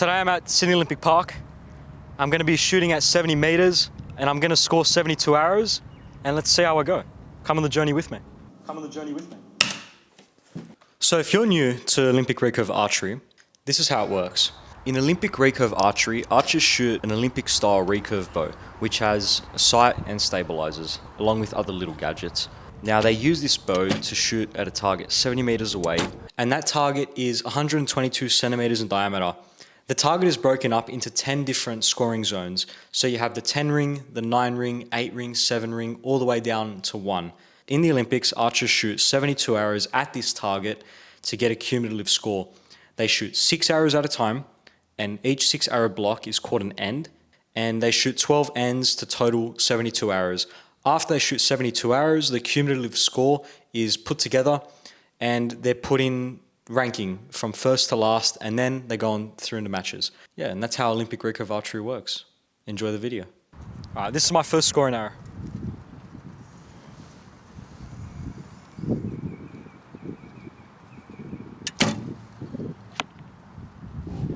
today I'm at Sydney Olympic Park. I'm going to be shooting at 70 meters and I'm going to score 72 arrows, and let's see how I go. Come on the journey with me. Come on the journey with me. So if you're new to Olympic recurve archery, this is how it works. In Olympic recurve archery, archers shoot an Olympic style recurve bow, which has a sight and stabilizers, along with other little gadgets. Now they use this bow to shoot at a target 70 meters away, and that target is 122 centimeters in diameter. The target is broken up into 10 different scoring zones. So you have the 10 ring, the 9 ring, 8 ring, 7 ring, all the way down to 1. In the Olympics, archers shoot 72 arrows at this target to get a cumulative score. They shoot 6 arrows at a time, and each 6 arrow block is called an end, and they shoot 12 ends to total 72 arrows. After they shoot 72 arrows, the cumulative score is put together and they're put in ranking from first to last, and then they go on through into matches. Yeah, and that's how Olympic recurve archery works. Enjoy the video. All right, this is my first scoring arrow.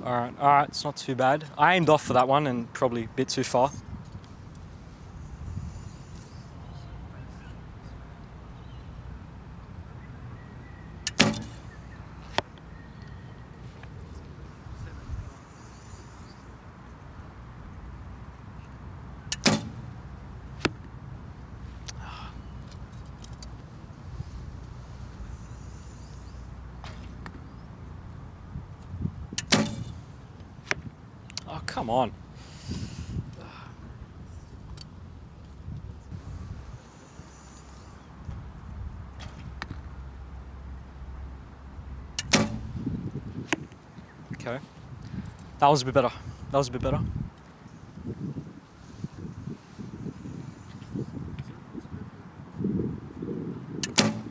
All right, it's not too bad. I aimed off for that one and probably a bit too far. Oh, come on. Okay. That was a bit better. That was a bit better.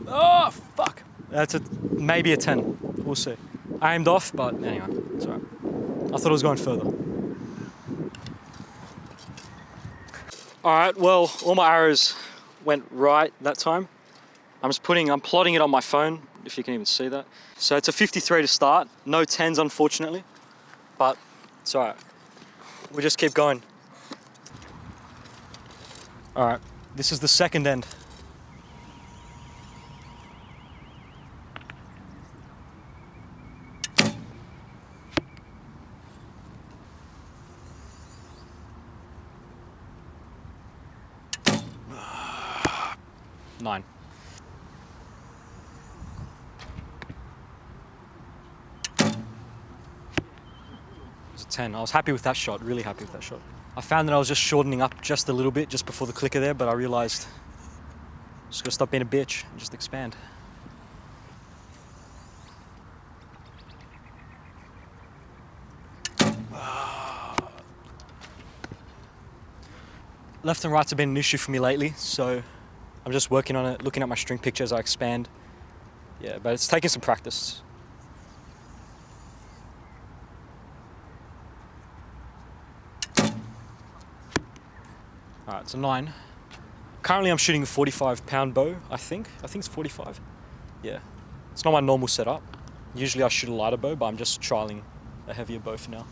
Oh, fuck. That's maybe a 10. We'll see. I aimed off, but anyway, it's all right. I thought it was going further. All right, well, all my arrows went right that time. I'm plotting it on my phone, if you can even see that. So it's a 53 to start. No 10s, unfortunately, but it's all right. We just keep going. All right, this is the second end. Nine. It was a 10. I was happy with that shot, really happy with that shot. I found that I was just shortening up just a little bit just before the clicker there, but I realized I'm just gotta stop being a bitch and just expand. Left and rights have been an issue for me lately, so I'm just working on it, looking at my string picture as I expand. Yeah, but it's taking some practice. All right, it's a 9. Currently I'm shooting a 45-pound bow, I think. I think it's 45. Yeah, it's not my normal setup. Usually I shoot a lighter bow, but I'm just trialing a heavier bow for now.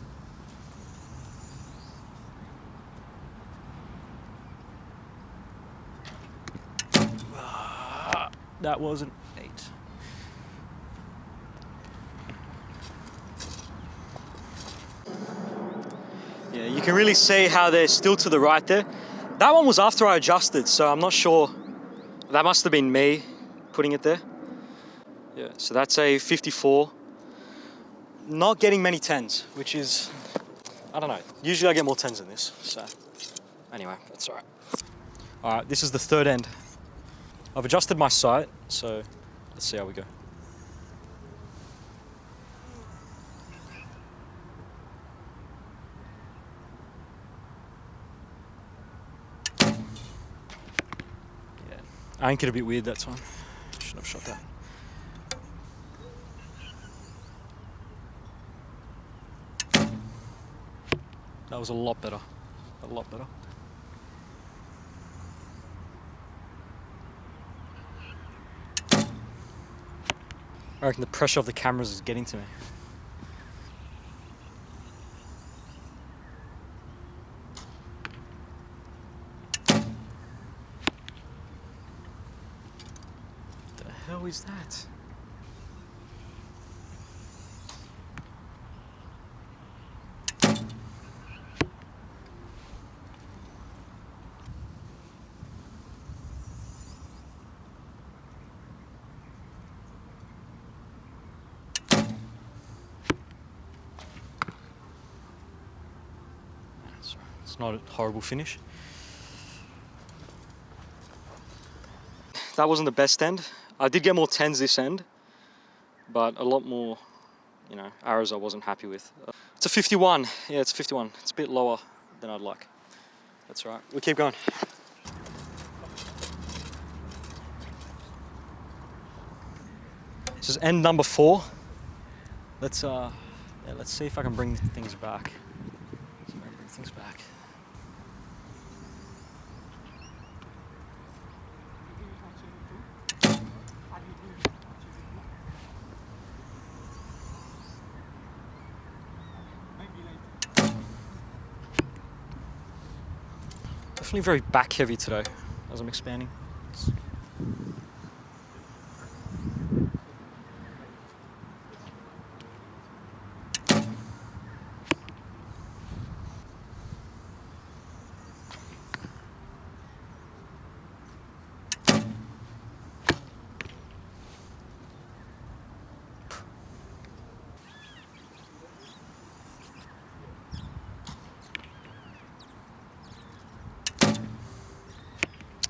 That was an 8. Yeah, you can really see how they're still to the right there. That one was after I adjusted, so I'm not sure. That must have been me putting it there. Yeah, so that's a 54. Not getting many 10s, which is, I don't know. Usually I get more 10s than this, so anyway, that's all right. All right, this is the third end. I've adjusted my sight, so let's see how we go. Yeah, I anchored a bit weird that time. Shouldn't have shot that. That was a lot better. A lot better. I reckon the pressure of the cameras is getting to me. hell is that? It's not a horrible finish. That wasn't the best end. I did get more 10s this end, but a lot more, you know, arrows I wasn't happy with. It's a 51. Yeah, it's 51. It's a bit lower than I'd like. That's all right. We'll keep going. This is end number 4. Let's see if I can bring things back. Definitely very back heavy today as I'm expanding.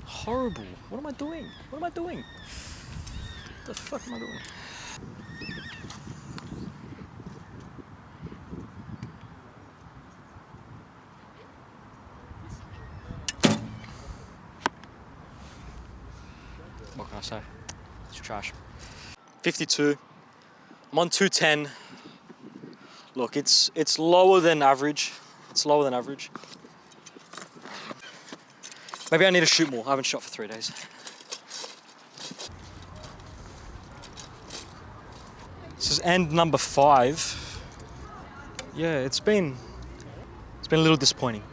Horrible. What am I doing? What am I doing? What the fuck am I doing? What can I say? It's trash. 52. I'm on 210. Look, it's lower than average. It's lower than average. Maybe I need to shoot more. I haven't shot for 3 days. This is end number 5. Yeah, it's been a little disappointing.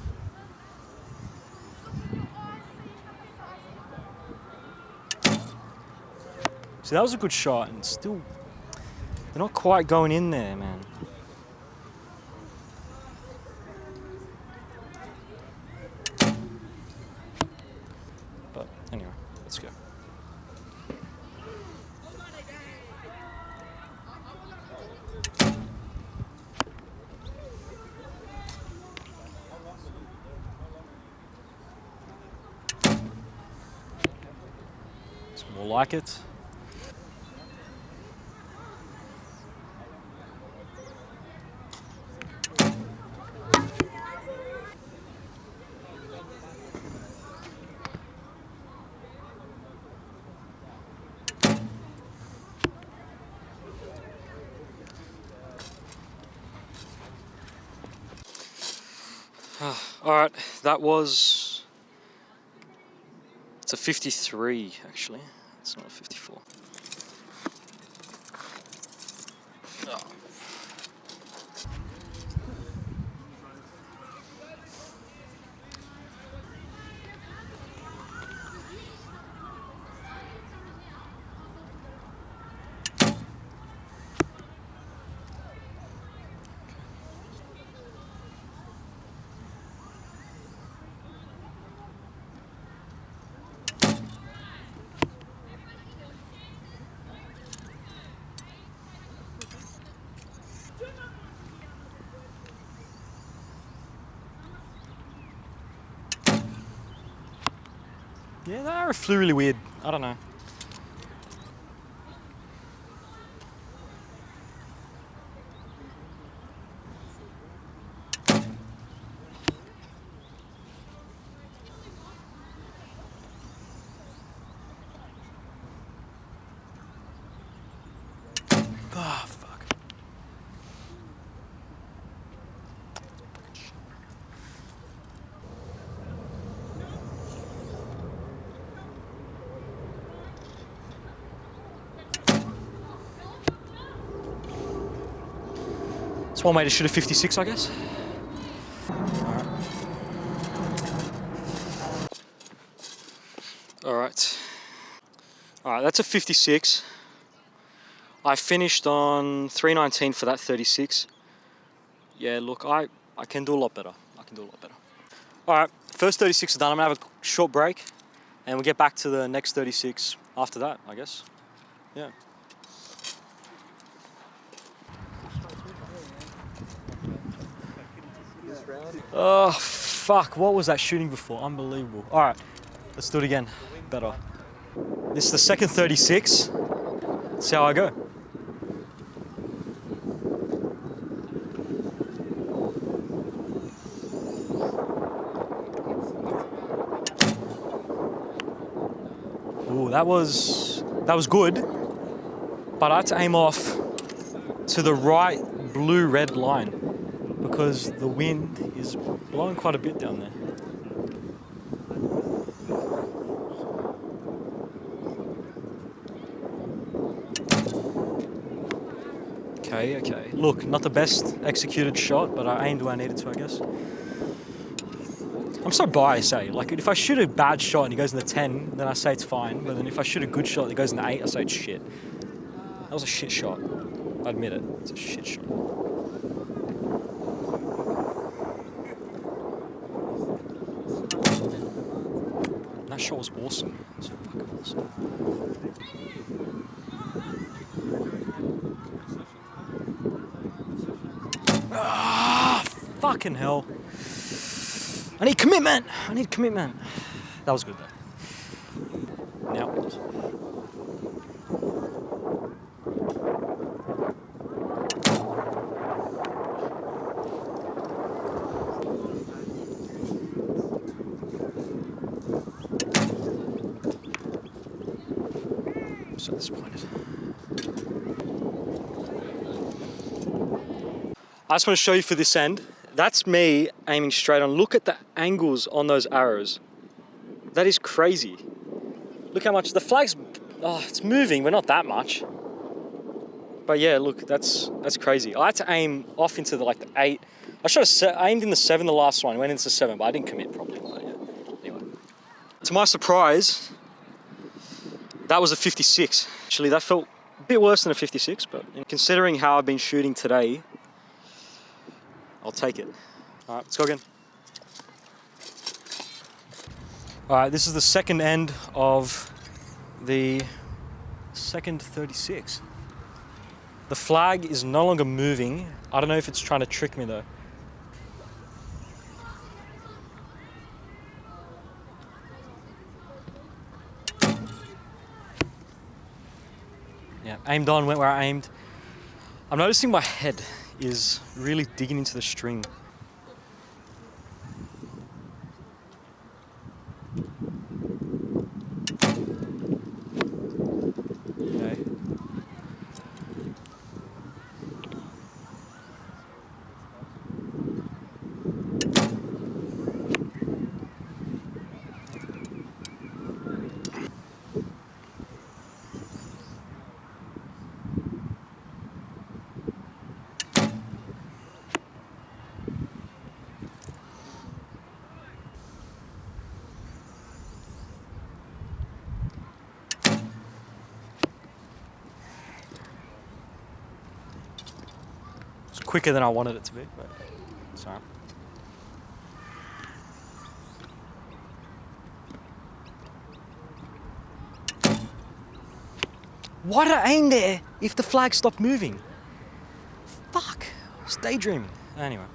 See, that was a good shot, and still, they're not quite going in there, man. But anyway, let's go. It's more like it. All right, it's a 53 actually. It's not a 54. Oh. Yeah, that arrow flew really weird. I don't know. Ah, fuck. It's one way to shoot a 56, I guess. All right. All right, that's a 56. I finished on 319 for that 36. Yeah, look, I can do a lot better. I can do a lot better. All right, first 36 is done. I'm gonna have a short break and we'll get back to the next 36 after that, I guess. Yeah. Oh, fuck. What was that shooting before? Unbelievable. All right, let's do it again. Better. This is the second 36. Let's see how I go. Ooh, that was good, but I had to aim off to the right blue-red line because the wind is blowing quite a bit down there. Okay. Look, not the best executed shot, but I aimed where I needed to, I guess. I'm so biased, eh? Like, if I shoot a bad shot and it goes in the 10, then I say it's fine. But then if I shoot a good shot that goes in the 8, I say it's shit. That was a shit shot. I admit it. It's a shit shot. That shot was awesome. It was fucking awesome. Ah, fucking hell. I need commitment. That was good though. Now. I'm so disappointed. I just want to show you for this end. That's me aiming straight on. Look at the angles on those arrows. That is crazy. Look how much the flag's, it's moving, but not that much. But yeah, look, that's crazy. I had to aim off into the 8. I should have aimed in the 7 the last one, went into 7, but I didn't commit properly. But yeah. Anyway. To my surprise, that was a 56. Actually, that felt a bit worse than a 56, but considering how I've been shooting today, I'll take it. All right, let's go again. All right, this is the second end of the second 36. The flag is no longer moving. I don't know if it's trying to trick me though. Yeah, aimed on, went where I aimed. I'm noticing my head is really digging into the string. Okay. It's quicker than I wanted it to be, but sorry. Why did I aim there if the flag stopped moving? Fuck, I was daydreaming. Anyway.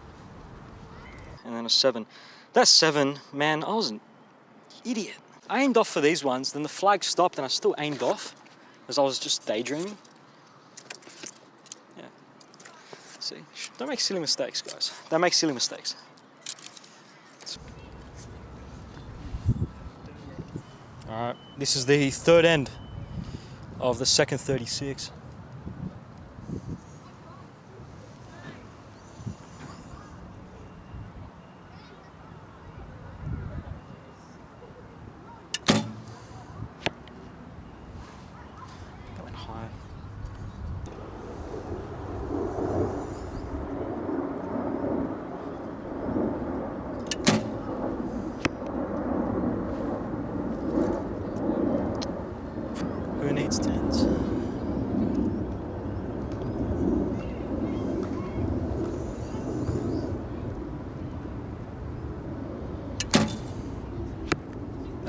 And then a 7. That 7, man, I was an idiot. I aimed off for these ones, then the flag stopped and I still aimed off because I was just daydreaming. Yeah. See, don't make silly mistakes, guys. Don't make silly mistakes. All right, this is the third end of the second 36. Going high. Who needs 10s?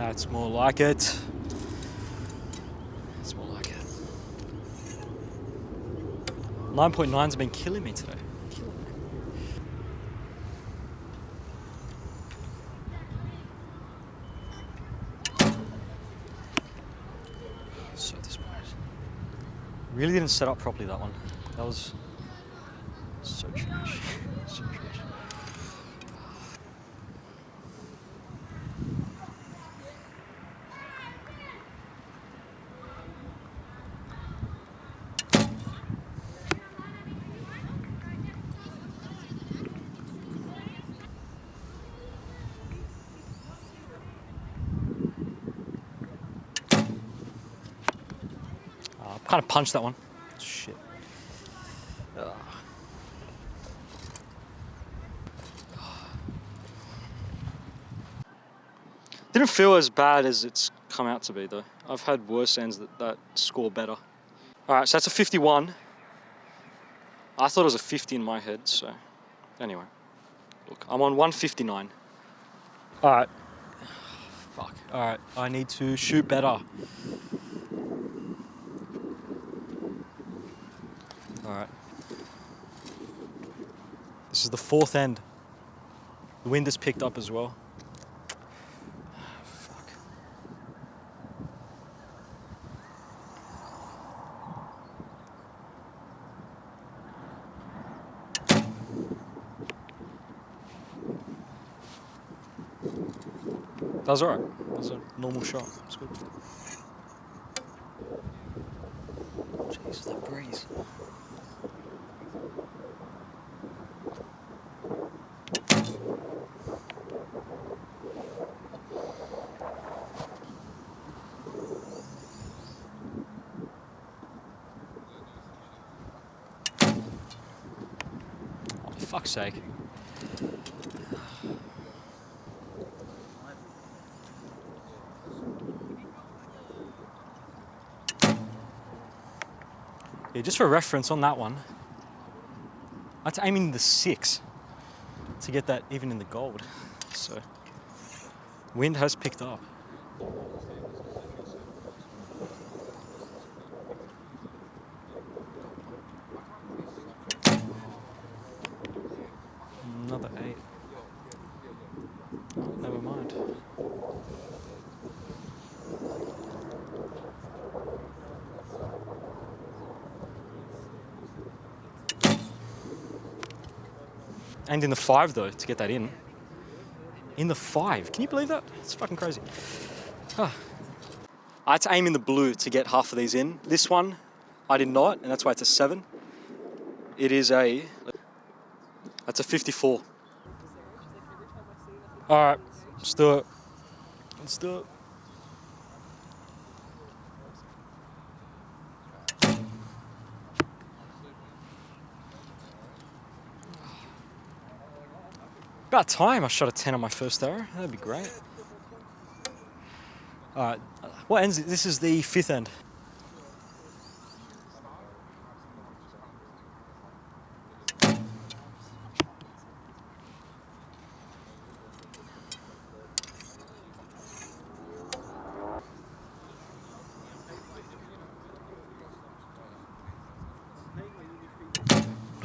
That's more like it. That's more like it. 9.9's been killing me today. Killing me. So disappointed. Really didn't set up properly, that one. That was so trash. So trash. Kind of punched that one. Shit. Didn't feel as bad as it's come out to be though. I've had worse ends that score better. All right, so that's a 51. I thought it was a 50 in my head, so anyway. Look, I'm on 159. All right. Fuck. All right, I need to shoot better. All right. This is the fourth end. The wind has picked up as well. Fuck. That was all right. That was a normal shot. It's good. Jeez, that breeze. Oh, for fuck's sake. Yeah, just for reference on that one, I had to aim in the 6 to get that even in the gold. So, wind has picked up. Another 8. Oh, never mind. And in the 5 though, to get that in. In the 5, can you believe that? It's fucking crazy. Ah. I had to aim in the blue to get half of these in. This one, I did not, and that's why it's a 7. It is that's a 54. All right, let's do it. Let's do it. About time I shot a 10 on my first arrow. That'd be great. All right, what ends? This is the 5th end.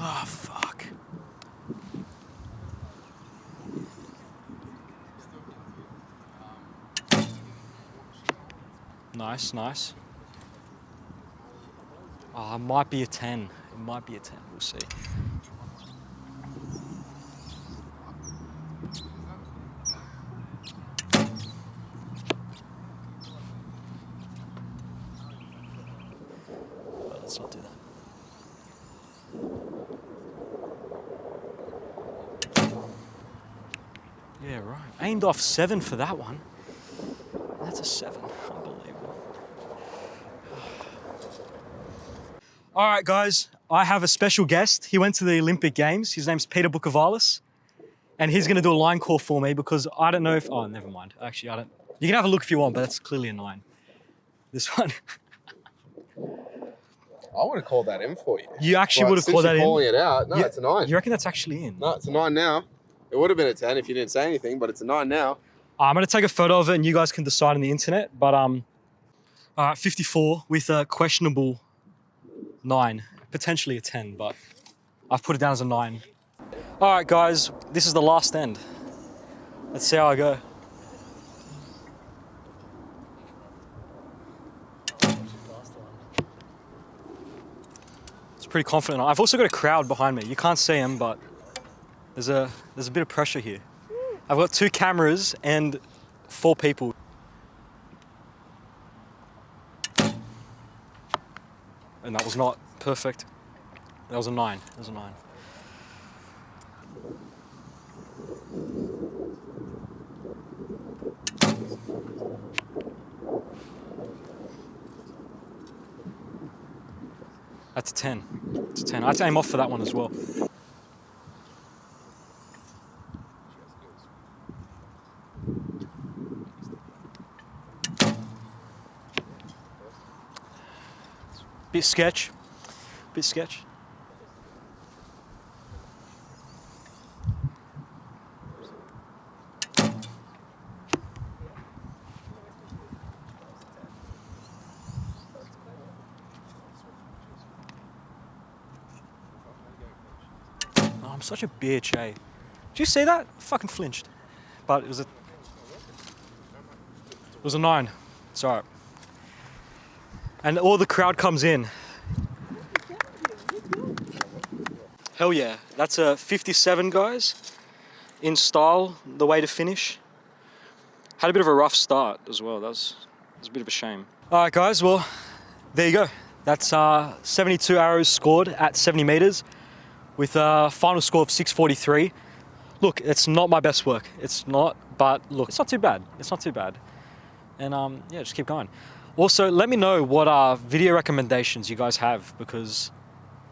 Oh, fuck. Nice, nice. Oh, it might be a 10. It might be a 10. We'll see. Well, let's not do that. Yeah, right. Aimed off 7 for that one. That's a 7. Unbelievable. All right, guys. I have a special guest. He went to the Olympic Games. His name's Peter Bukavalis. And he's going to do a line call for me because I don't know if... Oh, never mind. Actually, I don't... You can have a look if you want, but that's clearly a 9. This one. I would have called that in for you. You actually would have called that in? Calling it out. No, it's a 9. You reckon that's actually in? No, it's a 9 now. It would have been a 10 if you didn't say anything, but it's a 9 now. I'm gonna take a photo of it and you guys can decide on the internet, but 54 with a questionable 9, potentially a 10, but I've put it down as a 9. All right, guys, this is the last end. Let's see how I go. It's pretty confident. I've also got a crowd behind me. You can't see them, but there's a bit of pressure here. I've got 2 cameras and 4 people. And that was not perfect. That was a 9. That was a 9. That's a 10. It's a 10. I had to aim off for that one as well. Bit sketch. Bit sketch. Oh, I'm such a bitch, eh? Did you see that? I fucking flinched. But it was a 9. It's alright. And all the crowd comes in. Hell yeah. That's a 57, guys. In style, the way to finish. Had a bit of a rough start as well. That was a bit of a shame. All right, guys. Well, there you go. That's 72 arrows scored at 70 meters with a final score of 643. Look, it's not my best work. It's not, but look, it's not too bad. It's not too bad. And yeah, just keep going. Also, let me know what video recommendations you guys have because,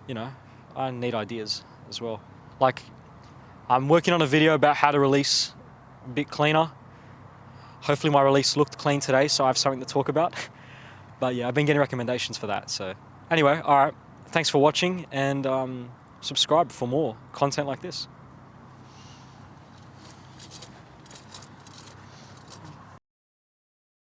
you know, I need ideas as well. Like, I'm working on a video about how to release a bit cleaner. Hopefully my release looked clean today, so I have something to talk about. But yeah, I've been getting recommendations for that. So anyway, all right, thanks for watching and subscribe for more content like this.